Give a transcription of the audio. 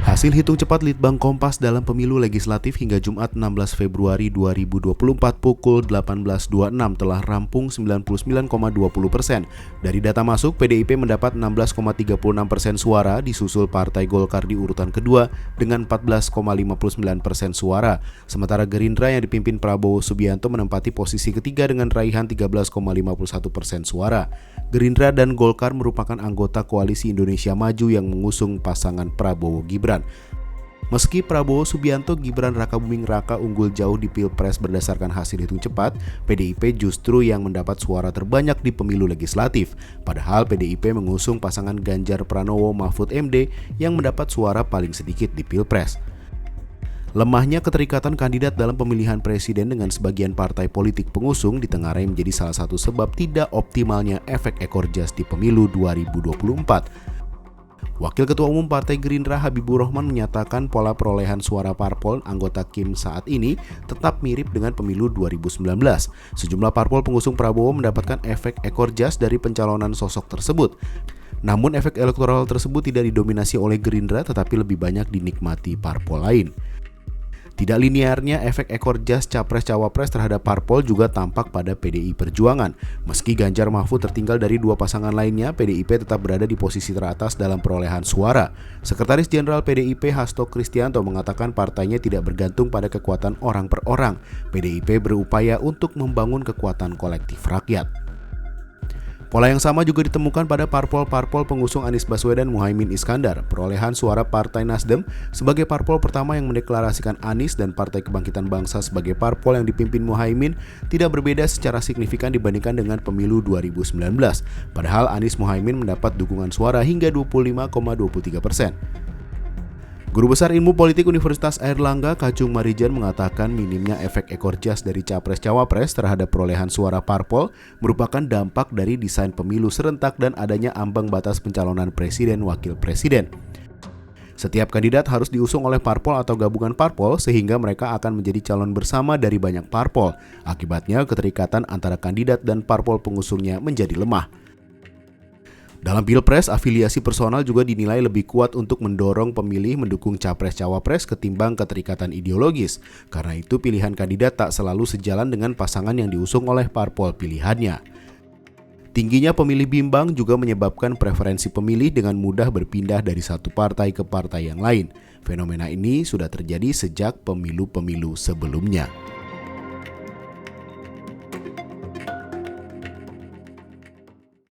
Hasil hitung cepat Litbang Kompas dalam pemilu legislatif hingga Jumat 16 Februari 2024 pukul 18.26 telah rampung 99,20%. Dari data masuk, PDIP mendapat 16,36% suara, disusul Partai Golkar di urutan kedua dengan 14,59% suara. Sementara Gerindra yang dipimpin Prabowo Subianto menempati posisi ketiga dengan raihan 13,51% suara. Gerindra dan Golkar merupakan anggota Koalisi Indonesia Maju yang mengusung pasangan Prabowo Gibran. Meski Prabowo Subianto Gibran Rakabuming Raka unggul jauh di Pilpres berdasarkan hasil hitung cepat, PDIP justru yang mendapat suara terbanyak di pemilu legislatif. Padahal PDIP mengusung pasangan Ganjar Pranowo Mahfud MD yang mendapat suara paling sedikit di Pilpres. Lemahnya keterikatan kandidat dalam pemilihan presiden dengan sebagian partai politik pengusung ditengarai menjadi salah satu sebab tidak optimalnya efek ekor jas di pemilu 2024. Wakil Ketua Umum Partai Gerindra Habibur Rahman menyatakan pola perolehan suara parpol anggota KIM saat ini tetap mirip dengan pemilu 2019. Sejumlah parpol pengusung Prabowo mendapatkan efek ekor jas dari pencalonan sosok tersebut. Namun efek elektoral tersebut tidak didominasi oleh Gerindra tetapi lebih banyak dinikmati parpol lain. Tidak linearnya efek ekor jas Capres-Cawapres terhadap parpol juga tampak pada PDI Perjuangan. Meski Ganjar Mahfud tertinggal dari dua pasangan lainnya, PDIP tetap berada di posisi teratas dalam perolehan suara. Sekretaris Jenderal PDIP Hasto Kristianto mengatakan partainya tidak bergantung pada kekuatan orang per orang. PDIP berupaya untuk membangun kekuatan kolektif rakyat. Pola yang sama juga ditemukan pada parpol-parpol pengusung Anies Baswedan Muhaimin Iskandar. Perolehan suara Partai Nasdem sebagai parpol pertama yang mendeklarasikan Anies dan Partai Kebangkitan Bangsa sebagai parpol yang dipimpin Muhaimin tidak berbeda secara signifikan dibandingkan dengan pemilu 2019. Padahal Anies Muhaimin mendapat dukungan suara hingga 25,23%. Guru Besar Ilmu Politik Universitas Airlangga Kacung Marijan mengatakan minimnya efek ekor jas dari Capres-Cawapres terhadap perolehan suara parpol merupakan dampak dari desain pemilu serentak dan adanya ambang batas pencalonan presiden wakil presiden. Setiap kandidat harus diusung oleh parpol atau gabungan parpol sehingga mereka akan menjadi calon bersama dari banyak parpol. Akibatnya keterikatan antara kandidat dan parpol pengusungnya menjadi lemah. Dalam Pilpres, afiliasi personal juga dinilai lebih kuat untuk mendorong pemilih mendukung Capres-Cawapres ketimbang keterikatan ideologis. Karena itu pilihan kandidat tak selalu sejalan dengan pasangan yang diusung oleh parpol pilihannya. Tingginya pemilih bimbang juga menyebabkan preferensi pemilih dengan mudah berpindah dari satu partai ke partai yang lain. Fenomena ini sudah terjadi sejak pemilu-pemilu sebelumnya.